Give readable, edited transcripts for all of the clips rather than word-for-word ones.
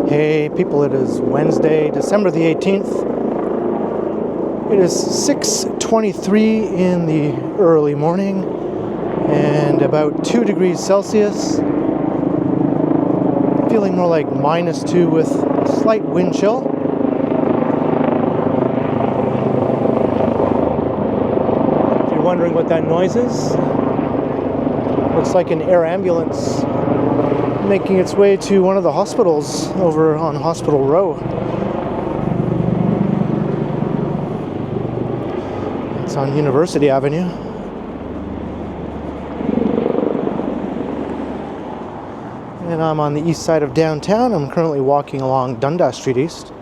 Hey people, it is Wednesday, December the 18th. It is 6:23 in the early morning and about 2 degrees Celsius. Feeling more like -2 with slight wind chill. If you're wondering what that noise is, looks like an air ambulance making its way to one of the hospitals over on Hospital Row. It's on University Avenue. And I'm on the east side of downtown. I'm currently walking along Dundas Street East.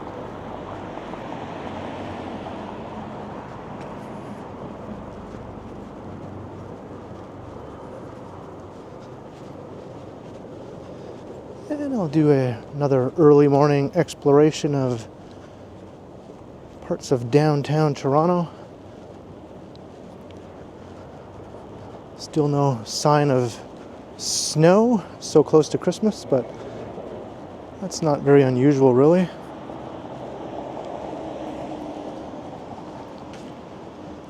And I'll do another early morning exploration of parts of downtown Toronto. Still no sign of snow so close to Christmas, but that's not very unusual, really.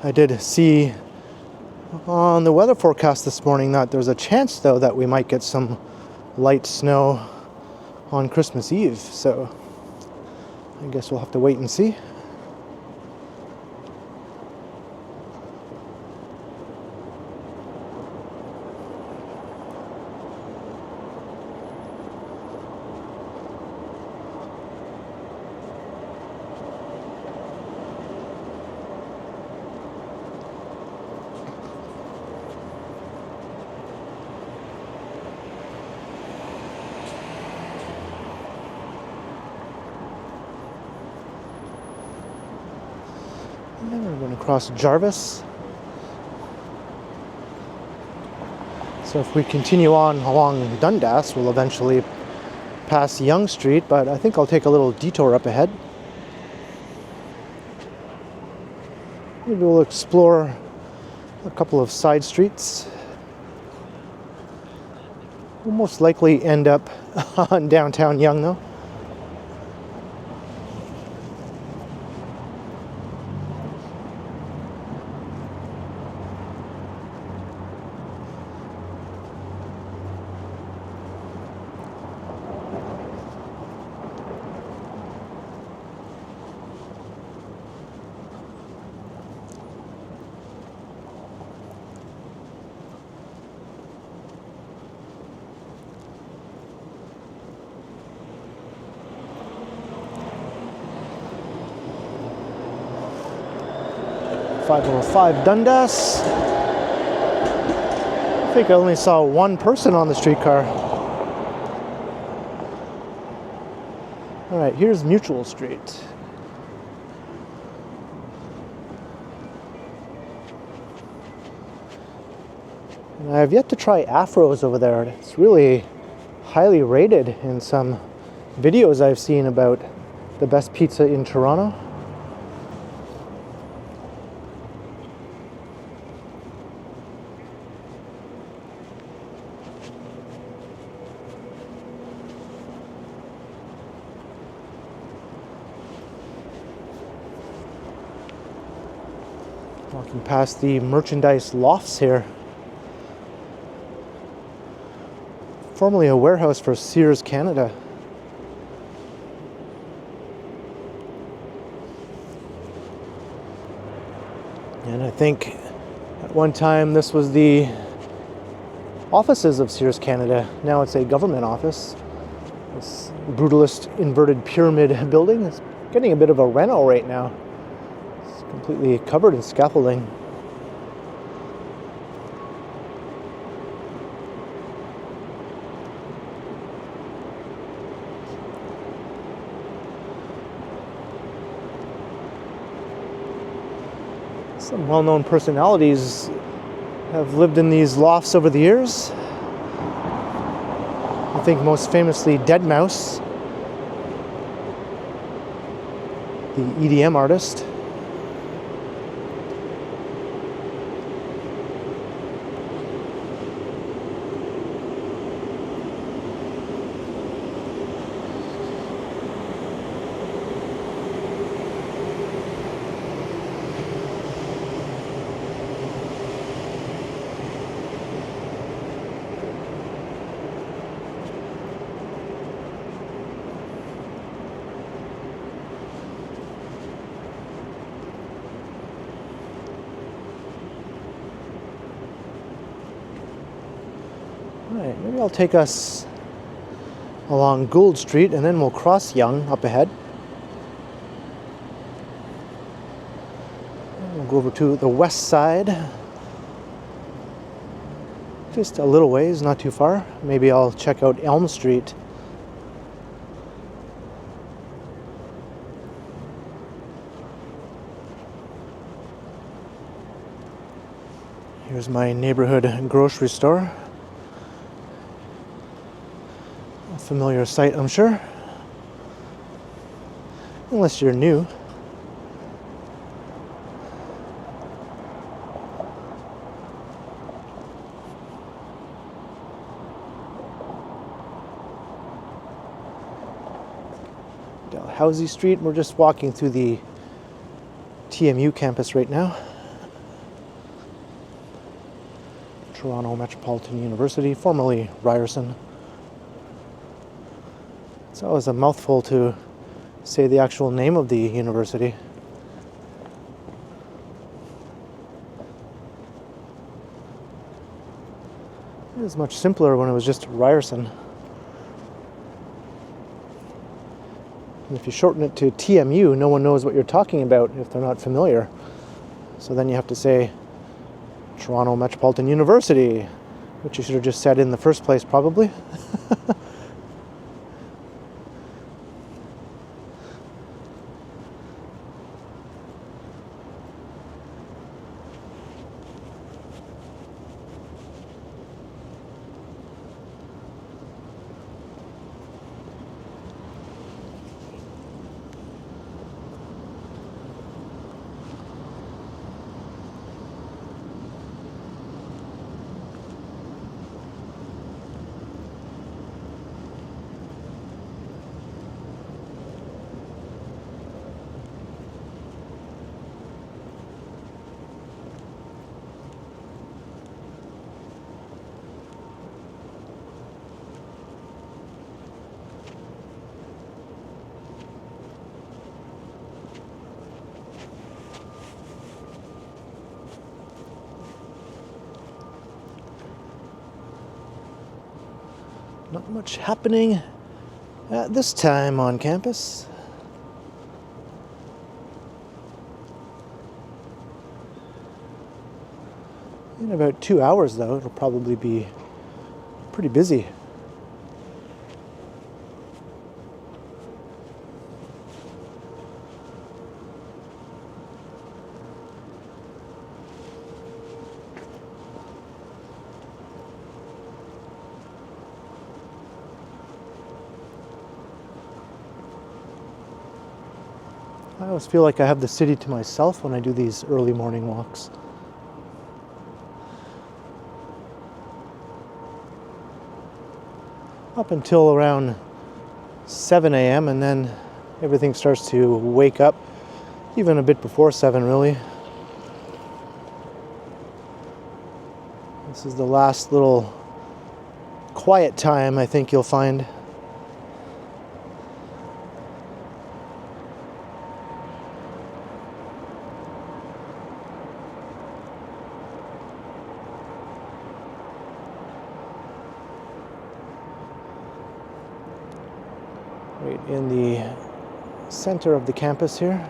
I did see on the weather forecast this morning that there's a chance, though, that we might get some light snow on Christmas Eve, so I guess we'll have to wait and see. And then we're going to cross Jarvis. So if we continue on along Dundas, we'll eventually pass Yonge Street, but I think I'll take a little detour up ahead. Maybe we'll explore a couple of side streets. We'll most likely end up on downtown Yonge, though. .505 Dundas. I think I only saw one person on the streetcar. Alright, here's Mutual Street. And I've yet to try Afro's over there. It's really highly rated in some videos I've seen about the best pizza in Toronto. Walking past the merchandise lofts here. Formerly a warehouse for Sears Canada. And I think at one time this was the offices of Sears Canada. Now it's a government office. This brutalist inverted pyramid building is getting a bit of a reno right now. Completely covered in scaffolding. Some well-known personalities have lived in these lofts over the years. I think most famously deadmau5, the EDM artist. Alright, maybe I'll take us along Gould Street and then we'll cross Yonge up ahead. We'll go over to the west side. Just a little ways, not too far. Maybe I'll check out Elm Street. Here's my neighborhood grocery store. A familiar sight, I'm sure. Unless you're new. Dalhousie Street. We're just walking through the TMU campus right now. Toronto Metropolitan University, formerly Ryerson. It's always a mouthful to say the actual name of the university. It was much simpler when it was just Ryerson. And if you shorten it to TMU, no one knows what you're talking about if they're not familiar. So then you have to say Toronto Metropolitan University, which you should have just said in the first place, probably. Not much happening at this time on campus. In about 2 hours, though, it'll probably be pretty busy. I always feel like I have the city to myself when I do these early morning walks. Up until around 7 a.m. and then everything starts to wake up, even a bit before 7 really. This is the last little quiet time I think you'll find. Right in the center of the campus here.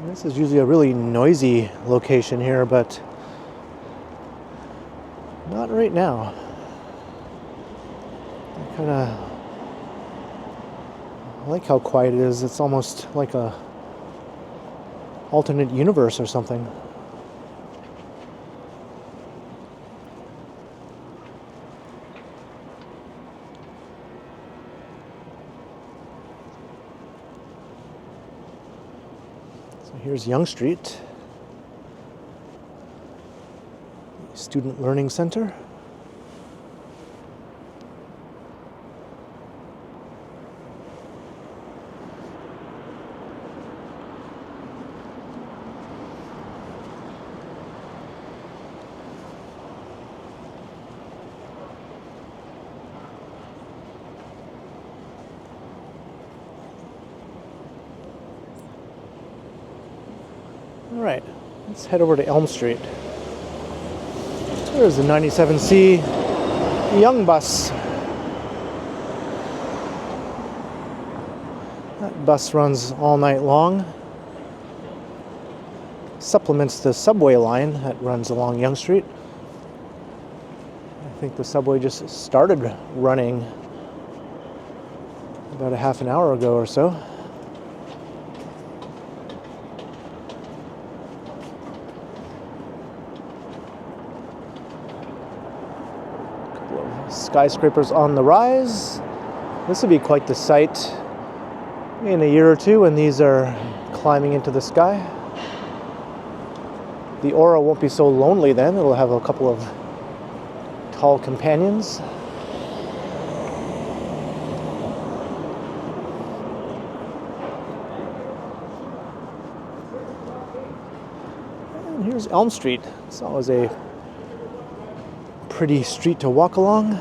This is usually a really noisy location here, but not right now. I like how quiet it is. It's almost like a alternate universe or something. Here's Young Street, Student Learning Center. All right, let's head over to Elm Street. There's the 97C Young Bus. That bus runs all night long. Supplements the subway line that runs along Young Street. I think the subway just started running about a half an hour ago or so. Skyscrapers on the rise. This will be quite the sight in a year or two when these are climbing into the sky. The aura won't be so lonely then. It'll have a couple of tall companions. And here's Elm Street. It's always a pretty street to walk along.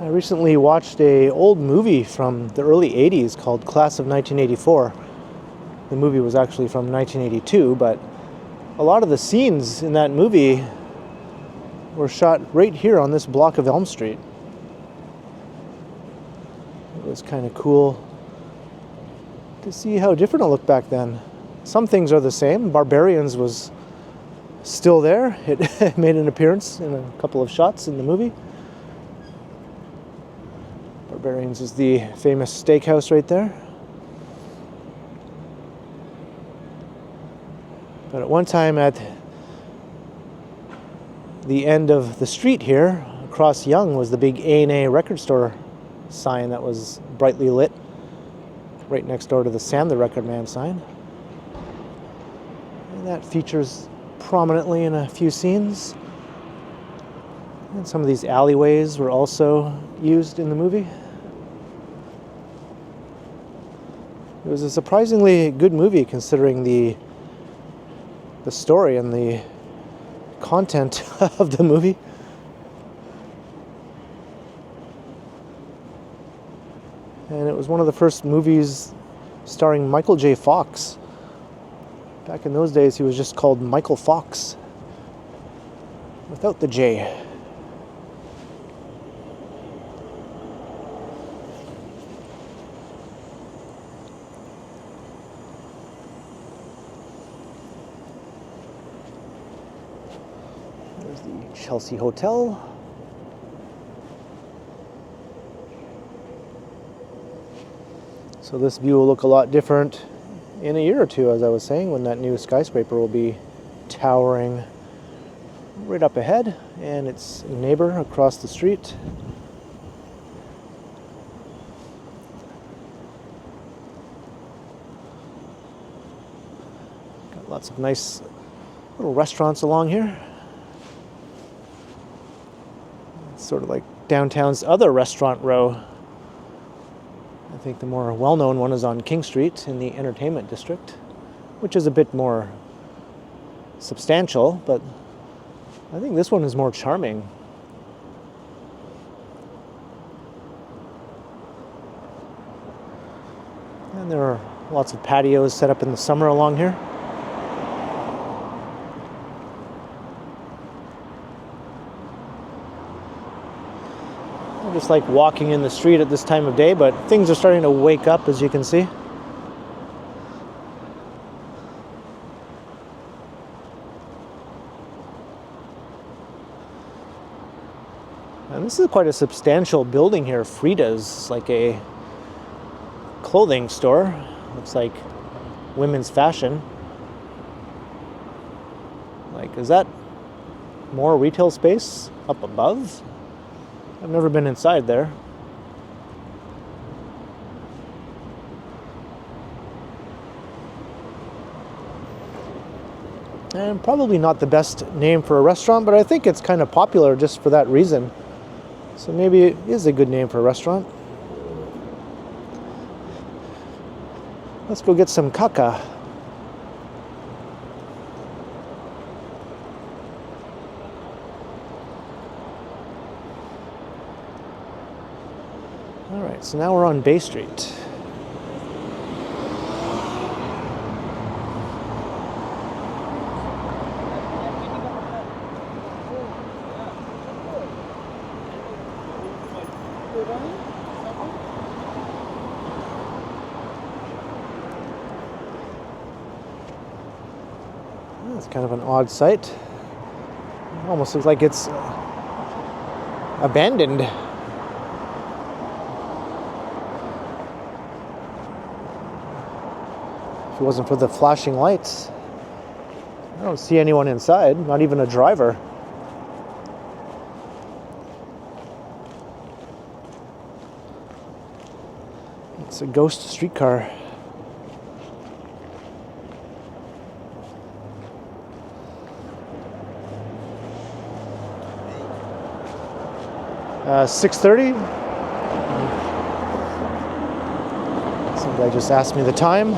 I recently watched an old movie from the early 80s called Class of 1984. The movie was actually from 1982, but a lot of the scenes in that movie were shot right here on this block of Elm Street. It was kind of cool to see how different it looked back then. Some things are the same. Barbarians was still there. It made an appearance in a couple of shots in the movie. Barbarians is the famous steakhouse right there. But at one time at the end of the street here, across Yonge, was the big A&A record store sign that was brightly lit right next door to the Sam the Record Man sign. And that features prominently in a few scenes. And some of these alleyways were also used in the movie. It was a surprisingly good movie considering the story and the content of the movie. And it was one of the first movies starring Michael J. Fox. Back in those days, he was just called Michael Fox, without the J. There's the Chelsea Hotel. So this view will look a lot different in a year or two, as I was saying, when that new skyscraper will be towering right up ahead and its neighbor across the street. Got lots of nice little restaurants along here. It's sort of like downtown's other restaurant row. I think the more well-known one is on King Street in the entertainment district, which is a bit more substantial, but I think this one is more charming. And there are lots of patios set up in the summer along here. Just like walking in the street at this time of day, but things are starting to wake up, as you can see. And this is quite a substantial building here. Frida's, like a clothing store. Looks like women's fashion. Like, is that more retail space up above? I've never been inside there. And probably not the best name for a restaurant, but I think it's kind of popular just for that reason. So maybe it is a good name for a restaurant. Let's go get some caca. All right, so now we're on Bay Street. It's kind of an odd site. It almost looks like it's abandoned. If it wasn't for the flashing lights, I don't see anyone inside, not even a driver. It's a ghost streetcar. Uh, 6:30. Some guy just asked me the time.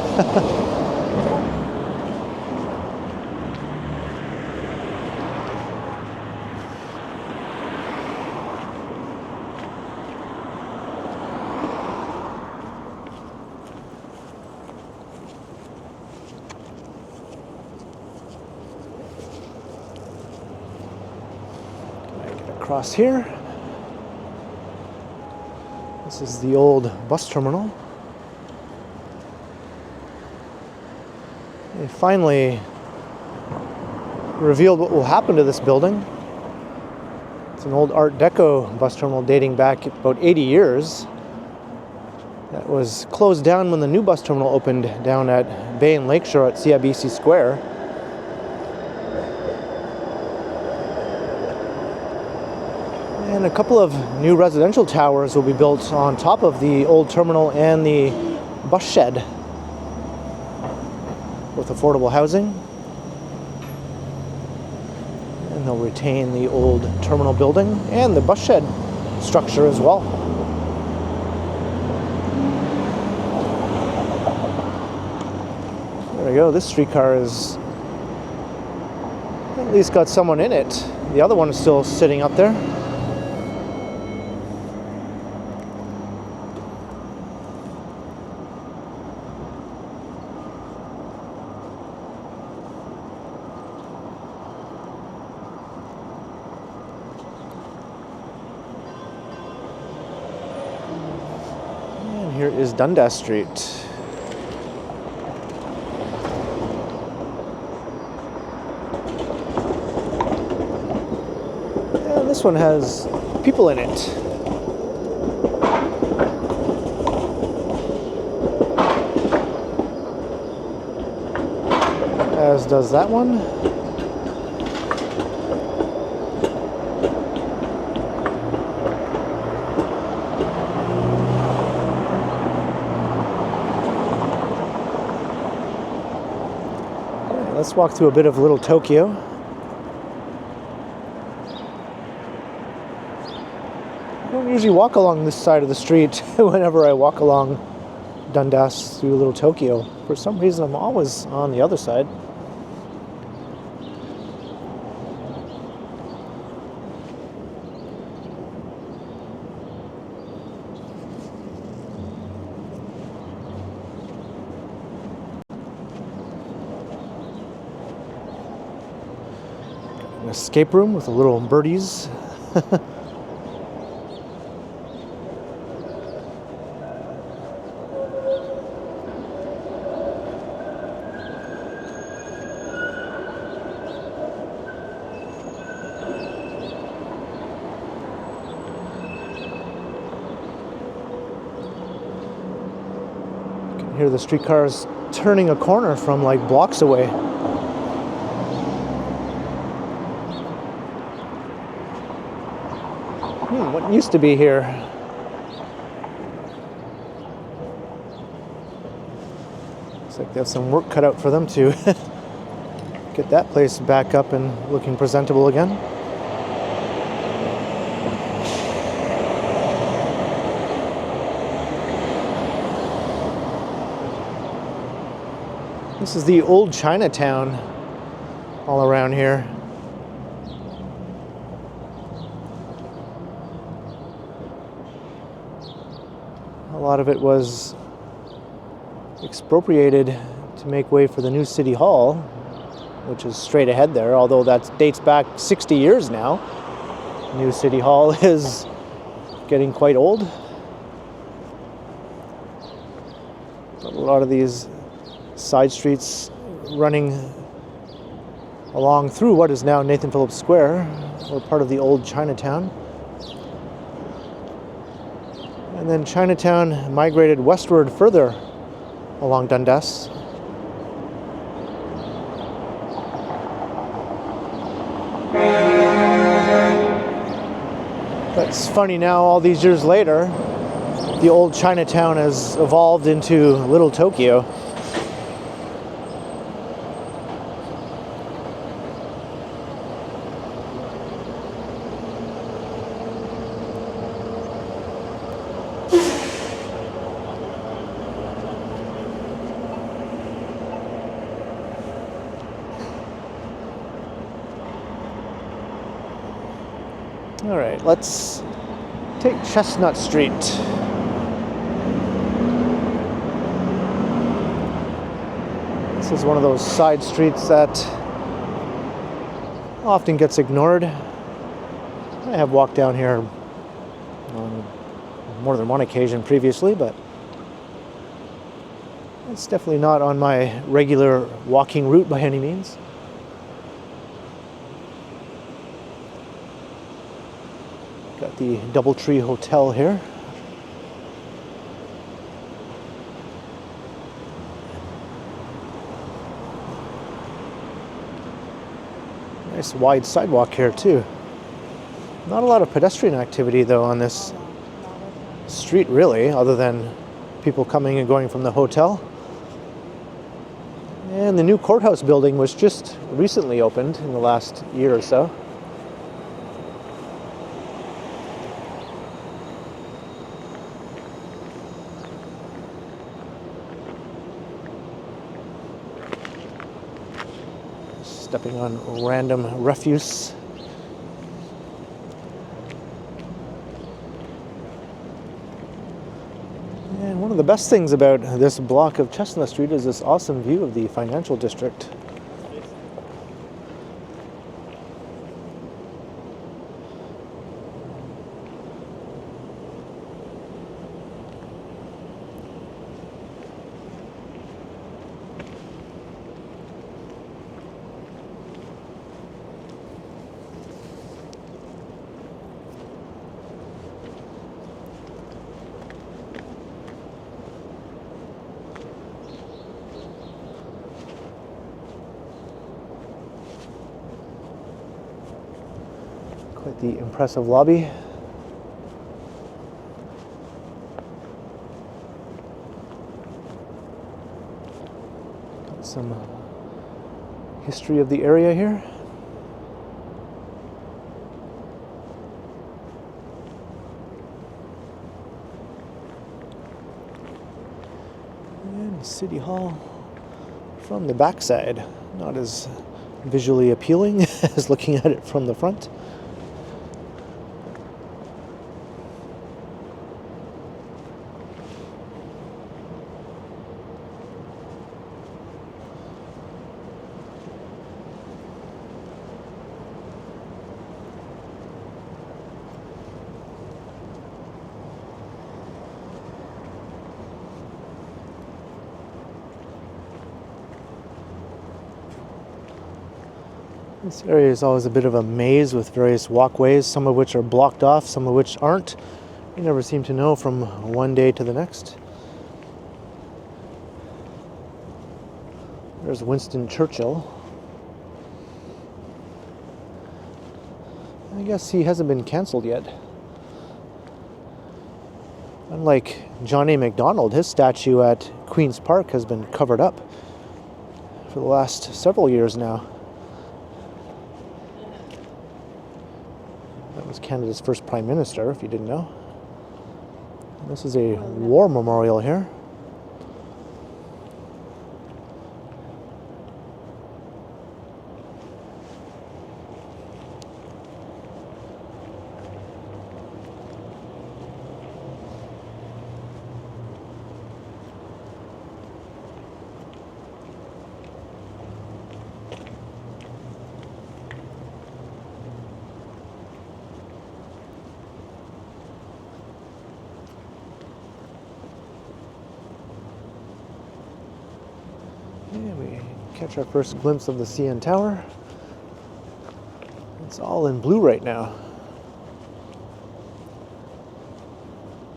Across here. This is the old bus terminal. They finally revealed what will happen to this building. It's an old Art Deco bus terminal dating back about 80 years. That was closed down when the new bus terminal opened down at Bay and Lakeshore at CIBC Square. And a couple of new residential towers will be built on top of the old terminal and the bus shed with affordable housing. And they'll retain the old terminal building and the bus shed structure as well. There we go. This streetcar is at least got someone in it. The other one is still sitting up there. Here is Dundas Street. And this one has people in it. As does that one. Let's walk through a bit of Little Tokyo. I don't usually walk along this side of the street whenever I walk along Dundas through Little Tokyo. For some reason, I'm always on the other side. An escape room with the little birdies. You can hear the streetcars turning a corner from like blocks away. What used to be here? Looks like they have some work cut out for them too. Get that place back up and looking presentable again. This is the old Chinatown all around here. A lot of it was expropriated to make way for the new City Hall, which is straight ahead there, although that dates back 60 years now. New City Hall is getting quite old. A lot of these side streets running along through what is now Nathan Phillips Square, or part of the old Chinatown. And then Chinatown migrated westward further along Dundas. But it's funny now, all these years later, the old Chinatown has evolved into Little Tokyo. All right, let's take Chestnut Street. This is one of those side streets that often gets ignored. I have walked down here on more than one occasion previously, but it's definitely not on my regular walking route by any means. Got the Doubletree Hotel here. Nice wide sidewalk here too. Not a lot of pedestrian activity though on this street really, other than people coming and going from the hotel. And the new courthouse building was just recently opened in the last year or so. Stepping on random refuse. And one of the best things about this block of Chestnut Street is this awesome view of the financial district. Quite the impressive lobby. Got some history of the area here. And City Hall from the backside. Not as visually appealing as looking at it from the front. This area is always a bit of a maze with various walkways, some of which are blocked off, some of which aren't. You never seem to know from one day to the next. There's Winston Churchill. I guess he hasn't been cancelled yet. Unlike John A. Macdonald, his statue at Queen's Park has been covered up for the last several years now. was Canada's first Prime Minister, if you didn't know. This is a war memorial here. And we catch our first glimpse of the CN Tower. It's all in blue right now.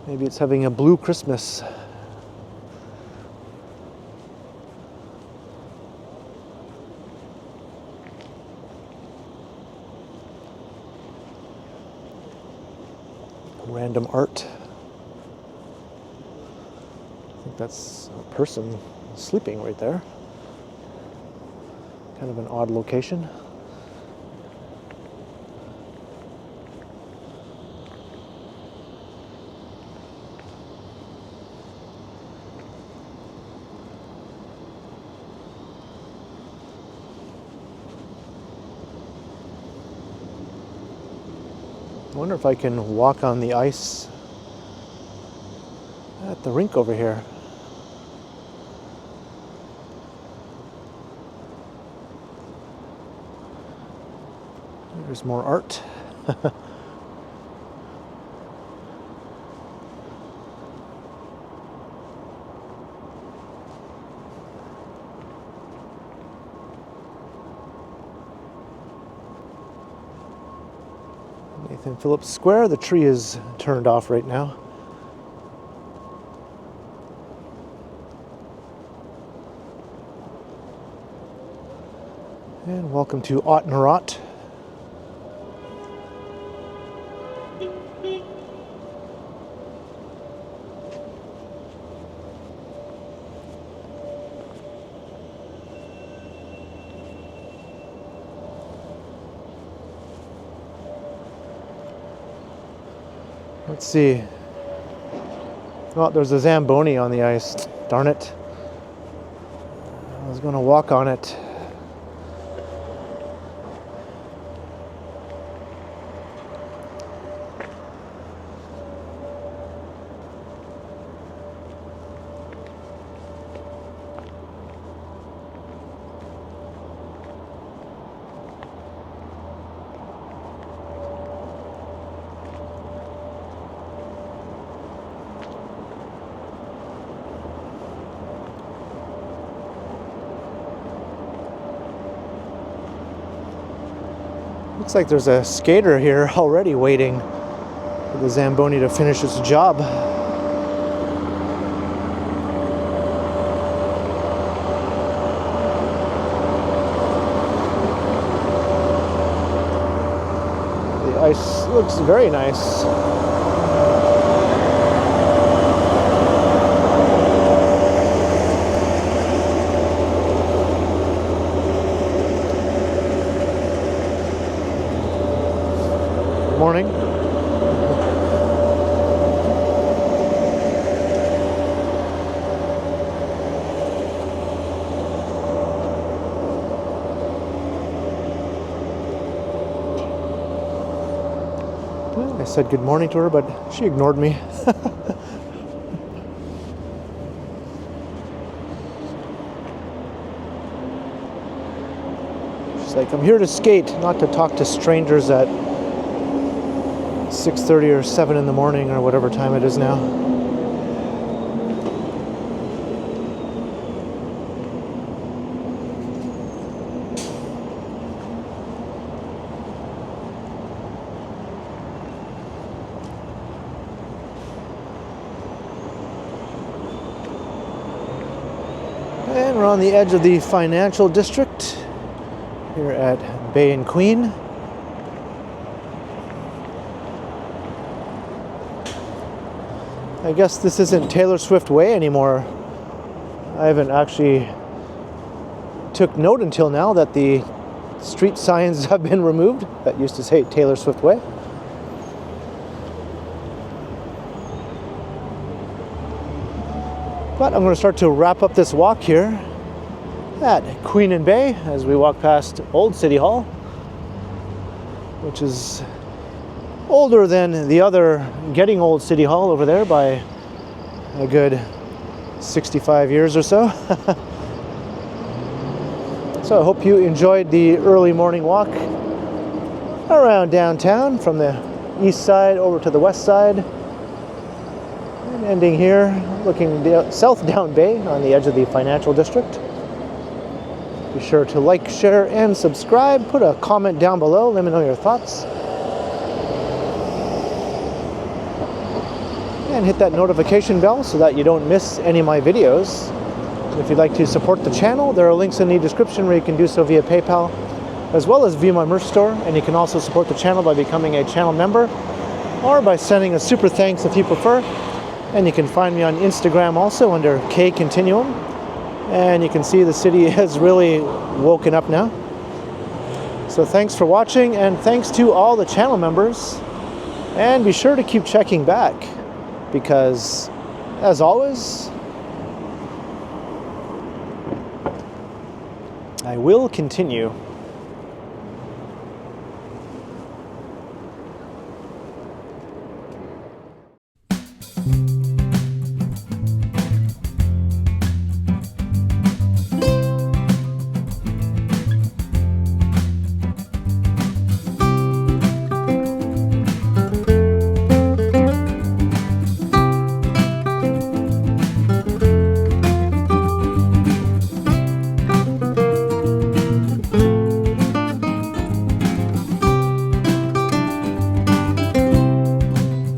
Maybe it's having a blue Christmas. Random art. I think that's a person sleeping right there. Kind of an odd location. I wonder if I can walk on the ice at the rink over here. There's more art. Phillips Square. The tree is turned off right now. And welcome to Ottenrot. Let's see. Oh, there's a Zamboni on the ice. Darn it. I was going to walk on it. Looks like there's a skater here already waiting for the Zamboni to finish its job. The ice looks very nice. Morning. Well, I said good morning to her, but she ignored me. She's like, I'm here to skate, not to talk to strangers at 6:30 or 7 in the morning or whatever time it is now. And we're on the edge of the financial district here at Bay and Queen. I guess this isn't Taylor Swift Way anymore. I haven't actually took note until now that the street signs have been removed that used to say Taylor Swift Way. But I'm going to start to wrap up this walk here at Queen and Bay as we walk past Old City Hall, which is older than the other Getting Old City Hall over there by a good 65 years or so. So I hope you enjoyed the early morning walk around downtown from the east side over to the west side, and ending here looking south down Bay on the edge of the financial district. Be sure to like, share, and subscribe. Put a comment down below. Let me know your thoughts. And hit that notification bell so that you don't miss any of my videos. If you'd like to support the channel, there are links in the description where you can do so via PayPal, as well as via my merch store. And you can also support the channel by becoming a channel member or by sending a super thanks if you prefer. And you can find me on Instagram also under K Continuum. And you can see the city has really woken up now. So thanks for watching, and thanks to all the channel members. And be sure to keep checking back, because as always, I will continue.